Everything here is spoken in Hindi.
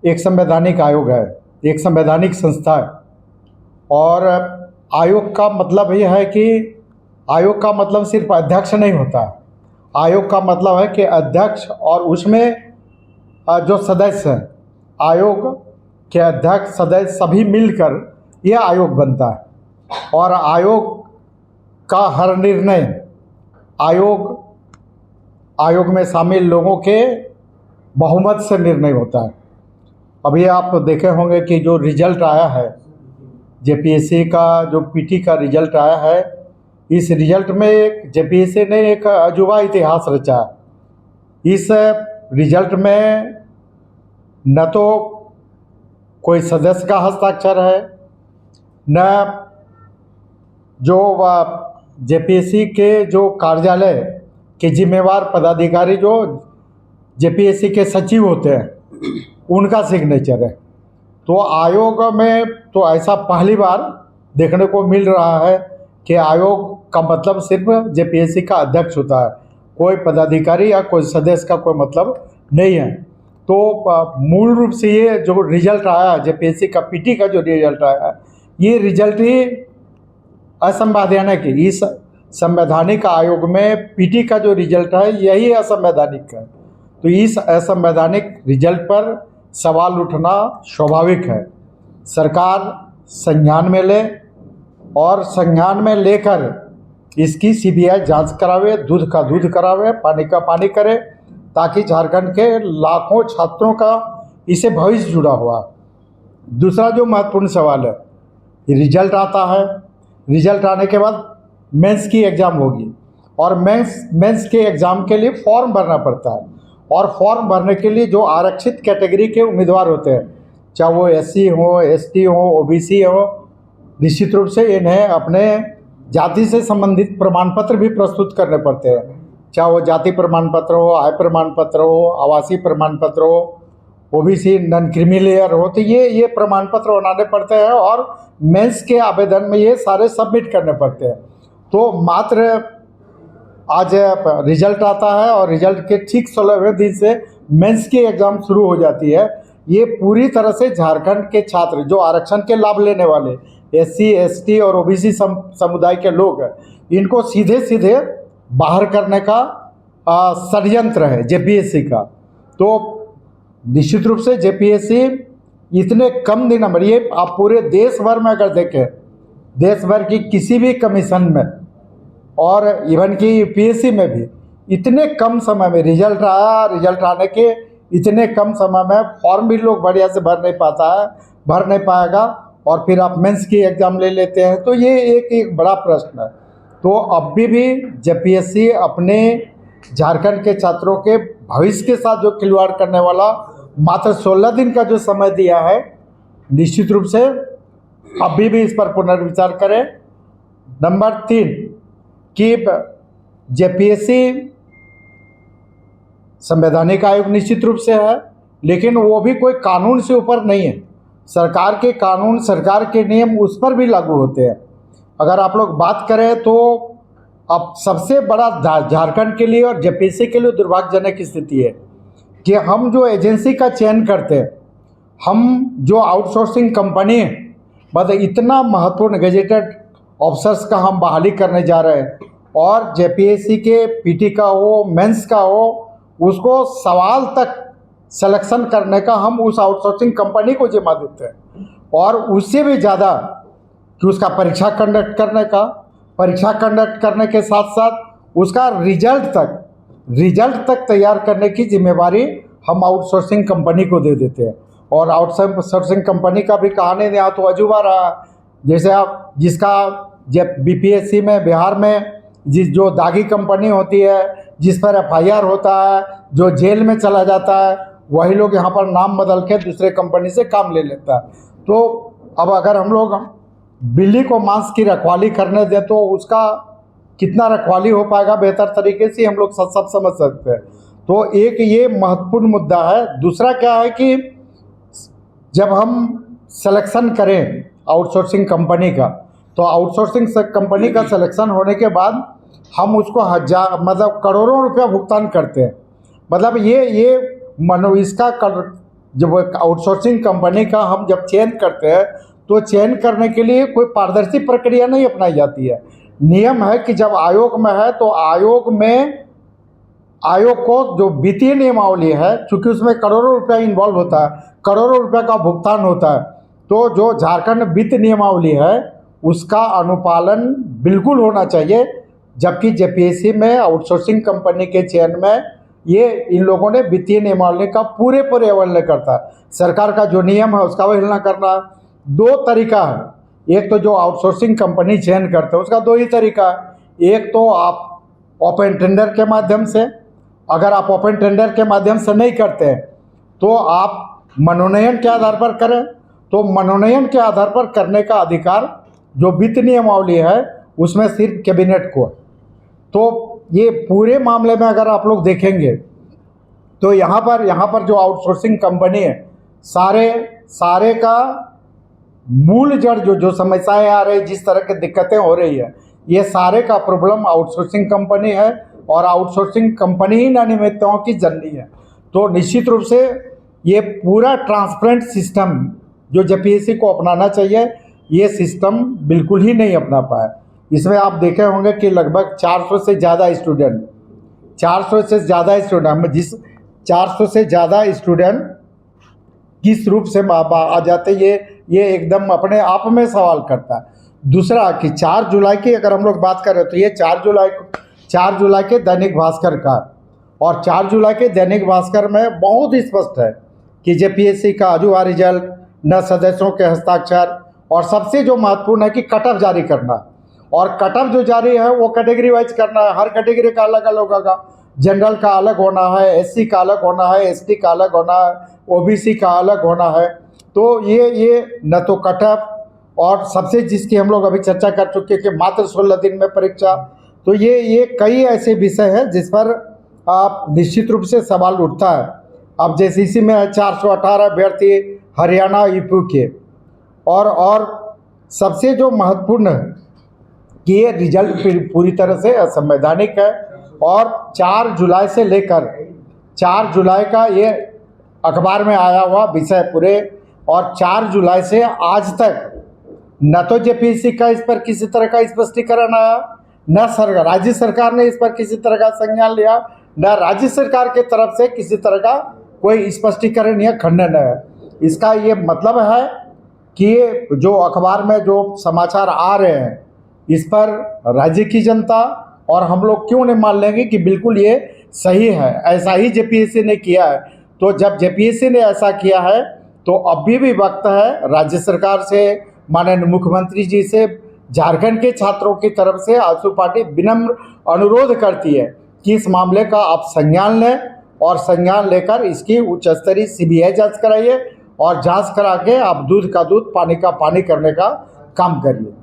एक संवैधानिक आयोग है, एक संवैधानिक संस्था है। और आयोग का मतलब ये है कि आयोग का मतलब सिर्फ अध्यक्ष नहीं होता। आयोग का मतलब है कि अध्यक्ष और उसमें जो सदस्य हैं, आयोग के अध्यक्ष सदस्य सभी मिलकर यह आयोग बनता है। और आयोग का हर निर्णय आयोग में शामिल लोगों के बहुमत से निर्णय होता है। अभी आप देखे होंगे कि जो रिजल्ट आया है जेपीएससी का, जो पीटी का रिजल्ट आया है, इस रिजल्ट में जेपीएससी ने एक अजूबा इतिहास रचा। इस रिजल्ट में न तो कोई सदस्य का हस्ताक्षर है, न जो जेपीएससी के जो कार्यालय के जिम्मेवार पदाधिकारी जो जेपीएससी के सचिव होते हैं उनका सिग्नेचर है। तो आयोग में तो ऐसा पहली बार देखने को मिल रहा है कि आयोग का मतलब सिर्फ जेपीएससी का अध्यक्ष होता है, कोई पदाधिकारी या कोई सदस्य का कोई मतलब नहीं है। तो मूल रूप से ये जो रिजल्ट आया जेपीएससी का पीटी का जो रिजल्ट आया, ये रिजल्ट ही असंवैधानिक है। इस संवैधानिक आयोग में पीटी का जो रिजल्ट है यही असंवैधानिक है। तो इस असंवैधानिक रिजल्ट पर सवाल उठना स्वाभाविक है। सरकार संज्ञान में ले और संज्ञान में लेकर इसकी सीबीआई जांच करावे, दूध का दूध करावे, पानी का पानी करे, ताकि झारखंड के लाखों छात्रों का इसे भविष्य जुड़ा हुआ। दूसरा जो महत्वपूर्ण सवाल है, रिजल्ट आता है, रिजल्ट आने के बाद मेंस की एग्ज़ाम होगी और मेंस के एग्ज़ाम के लिए फॉर्म भरना पड़ता है। और फॉर्म भरने के लिए जो आरक्षित कैटेगरी के उम्मीदवार होते हैं, चाहे वो एससी हो, एसटी हो, ओबीसी हो, निश्चित रूप से इन्हें अपने जाति से संबंधित प्रमाण पत्र भी प्रस्तुत करने पड़ते हैं, चाहे वो जाति प्रमाण पत्र हो, आय प्रमाण पत्र हो, आवासीय प्रमाण पत्र हो, ओबीसी नॉन क्रीमी हो। तो ये प्रमाण पत्र बनाने पड़ते हैं और मेंस के आवेदन में ये सारे सबमिट करने पड़ते हैं। तो मात्र आज रिजल्ट आता है और रिजल्ट के ठीक 16वें दिन से मेंस की एग्ज़ाम शुरू हो जाती है। ये पूरी तरह से झारखंड के छात्र जो आरक्षण के लाभ लेने वाले एससी, एसटी और ओबीसी समुदाय के लोग हैं, इनको सीधे सीधे बाहर करने का षड्यंत्र है जेपीएससी का। तो निश्चित रूप से जेपीएससी इतने कम दिन में, ये आप पूरे देश भर में अगर देखें, देश भर की किसी भी कमीशन में और इवन कि यूपीएससी में भी इतने कम समय में रिजल्ट आया, रिजल्ट आने के इतने कम समय में फॉर्म भी लोग बढ़िया से भर नहीं पाएगा और फिर आप मेंस की एग्ज़ाम ले लेते हैं। तो ये एक बड़ा प्रश्न है। तो अब भी जेपीएससी अपने झारखंड के छात्रों के भविष्य के साथ जो खिलवाड़ करने वाला मात्र 16 दिन का जो समय दिया है, निश्चित रूप से अभी भी इस पर पुनर्विचार करें। नंबर 3 कि जेपीएससी संवैधानिक आयोग निश्चित रूप से है, लेकिन वो भी कोई कानून से ऊपर नहीं है। सरकार के कानून, सरकार के नियम उस पर भी लागू होते हैं। अगर आप लोग बात करें तो अब सबसे बड़ा झारखंड के लिए और जेपीएससी के लिए दुर्भाग्यजनक स्थिति है कि हम जो एजेंसी का चयन करते हैं, हम जो आउटसोर्सिंग कंपनी है, मतलब इतना महत्वपूर्ण गेजेटेड ऑफिसर्स का हम बहाली करने जा रहे हैं और जेपीएससी के पीटी का हो, मेंस का हो, उसको सवाल तक सिलेक्शन करने का हम उस आउटसोर्सिंग कंपनी को जिम्मा देते हैं। और उससे भी ज़्यादा कि उसका परीक्षा कंडक्ट करने के साथ साथ उसका रिजल्ट तक तैयार करने की जिम्मेवारी हम आउटसोर्सिंग कंपनी को दे देते हैं। और आउटसोर्सिंग कंपनी का भी कहानी यहाँ तो अजूबा रहा। जैसे आप जब बीपीएससी में बिहार में जो दागी कंपनी होती है, जिस पर एफआईआर होता है, जो जेल में चला जाता है, वही लोग यहाँ पर नाम बदल के दूसरे कंपनी से काम ले लेता है। तो अब अगर हम लोग बिल्ली को मांस की रखवाली करने दें तो उसका कितना रखवाली हो पाएगा बेहतर तरीके से, हम लोग सब समझ सकते हैं। तो एक ये महत्वपूर्ण मुद्दा है। दूसरा क्या है कि जब हम सिलेक्शन करें आउटसोर्सिंग कंपनी का, तो आउटसोर्सिंग कंपनी का सिलेक्शन होने के बाद हम उसको करोड़ों रुपया भुगतान करते हैं। मतलब इसका जब आउटसोर्सिंग कंपनी का हम जब चयन करते हैं तो चयन करने के लिए कोई पारदर्शी प्रक्रिया नहीं अपनाई जाती है। नियम है कि जब आयोग में है तो आयोग को जो वित्तीय नियमावली है, चूँकि उसमें करोड़ों रुपया इन्वॉल्व होता है, करोड़ों रुपये का भुगतान होता है, तो जो झारखंड वित्त नियमावली है उसका अनुपालन बिल्कुल होना चाहिए। जबकि जेपीएससी में आउटसोर्सिंग कंपनी के चयन में ये इन लोगों ने वित्तीय नियमावली का पूरे अवहेलना करता है। सरकार का जो नियम है उसका अवहेलना करना है। दो तरीका है, एक तो जो आउटसोर्सिंग कंपनी चयन करते हैं उसका दो ही तरीका है। एक तो आप ओपन टेंडर के माध्यम से, अगर आप ओपन टेंडर के माध्यम से नहीं करते हैं तो आप मनोनयन के आधार पर करें। तो मनोनयन के आधार पर करने का अधिकार जो वित्त नियमावली है उसमें सिर्फ कैबिनेट को है। तो ये पूरे मामले में अगर आप लोग देखेंगे तो यहाँ पर जो आउटसोर्सिंग कंपनी है, सारे का मूल जड़ जो समस्याएं आ रही, जिस तरह की दिक्कतें हो रही है, ये सारे का प्रॉब्लम आउटसोर्सिंग कंपनी है और आउटसोर्सिंग कंपनी ही अनियमितताओं की जननी है। तो निश्चित रूप से ये पूरा ट्रांसपेरेंट सिस्टम जो जेपीएससी को अपनाना चाहिए, ये सिस्टम बिल्कुल ही नहीं अपना पाया। इसमें आप देखे होंगे कि लगभग 400 से ज़्यादा स्टूडेंट, 400 से ज़्यादा स्टूडेंट, जिस 400 से ज़्यादा स्टूडेंट किस रूप से आ जाते, ये एकदम अपने आप में सवाल करता है। दूसरा कि 4 जुलाई की अगर हम लोग बात करें तो ये 4 जुलाई के दैनिक भास्कर का, और 4 जुलाई के दैनिक भास्कर में बहुत स्पष्ट है कि जेपीएससी का अधूरा रिजल्ट, न सदस्यों के हस्ताक्षर, और सबसे जो महत्वपूर्ण है कि कट ऑफ जारी करना। और कट ऑफ जो जारी है वो कैटेगरी वाइज करना है, हर कैटेगरी का अलग अलग होगा। जनरल का अलग होना है, एससी का अलग होना है, एसटी का अलग होना है, ओबीसी का अलग होना है। तो ये न तो कट ऑफ, और सबसे जिसकी हम लोग अभी चर्चा कर चुके हैं कि मात्र 16 दिन में परीक्षा। तो ये कई ऐसे विषय हैं जिस पर आप निश्चित रूप से सवाल उठता है। अब जैसे इसी में 418 अभ्यर्थी हरियाणा यूपी के, और सबसे जो महत्वपूर्ण है कि ये रिजल्ट पूरी तरह से असंवैधानिक है। और 4 जुलाई से लेकर 4 जुलाई का ये अखबार में आया हुआ विषय पूरे, और 4 जुलाई से आज तक न तो जेपीएससी का इस पर किसी तरह का स्पष्टीकरण आया, न राज्य सरकार ने इस पर किसी तरह का संज्ञान लिया, न राज्य सरकार के तरफ से किसी तरह का कोई स्पष्टीकरण या खंडन है। इसका ये मतलब है कि ये जो अखबार में जो समाचार आ रहे हैं इस पर राज्य की जनता और हम लोग क्यों नहीं मान लेंगे कि बिल्कुल ये सही है, ऐसा ही जेपीएससी ने किया है। तो जब जेपीएससी ने ऐसा किया है तो अभी भी वक्त है राज्य सरकार से, माननीय मुख्यमंत्री जी से, झारखंड के छात्रों की तरफ से आजसू पार्टी विनम्र अनुरोध करती है कि इस मामले का आप संज्ञान लें, और संज्ञान लेकर इसकी उच्च स्तरीय सीबीआई जांच कराइए, और जांच करा के आप दूध का दूध पानी का पानी करने का काम करिए।